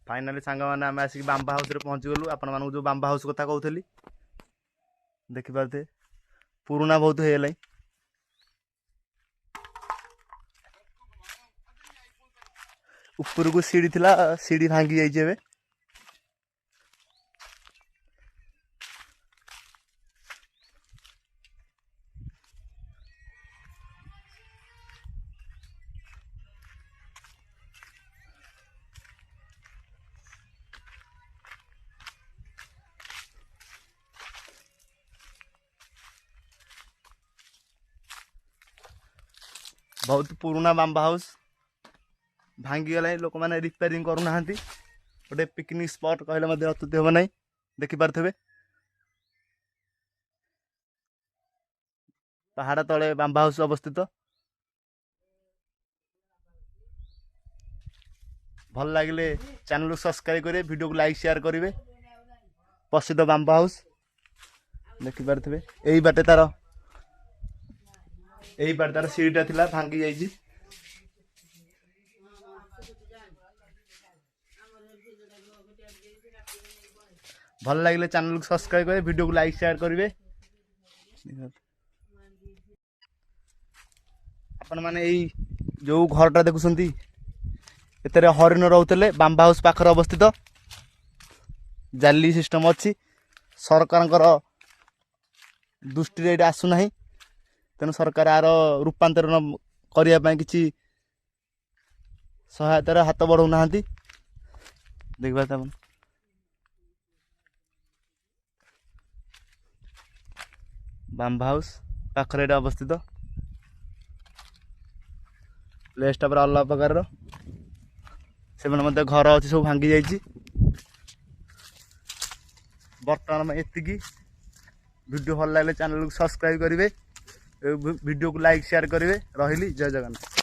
Finally सांग मैंने आम आसिक बांबा हाउस रे पहुँची गलु। आपण मानक जो बांबा हाउस कथा कहूली देखि पारते पुराना बहुत है। ऊपर को सीढ़ी थिला सीढ़ी भांगी जाइए। बहुत पुराना बांबा हाउस भांगी गला। लोक मैंने रिपेयरिंग करूना गोटे पिकनिक स्पॉट कहले अत्युक्ति हम ना। देखिपे पहाड़ तले बांबा हाउस अवस्थित। भल लगे चैनल को सब्सक्राइब करेंगे, वीडियो को लाइक शेयर करेंगे। प्रसिद्ध बांबा हाउस देखिपे यही बाटे तार सीढ़ीटा थिला भांगी जाइए। भल लगे चैनल को सब्सक्राइब करेंगे, वीडियो को लाइक शेयर करेंगे। आपण माने यही जो घरटा देखुंत एते हरिण रोते बांबा हाउस पाखर अवस्थित। जाली सिस्टम अच्छी सरकार दृष्टि आसुना। तेणु सरकार आर रूपांतरण करने किसी सहायतार हाथ बढ़ाऊना। देखा बांबा हाउस पाखर ये अवस्थित। प्लेसटा पूरा अलग प्रकार से घर अच्छी सब भांगी जाइए। बर्तमान एतिकी वीडियो भल लगे चैनल को सब्सक्राइब करेंगे, वीडियो को लाइक शेयर करेंगे। रही जय जगन्नाथ।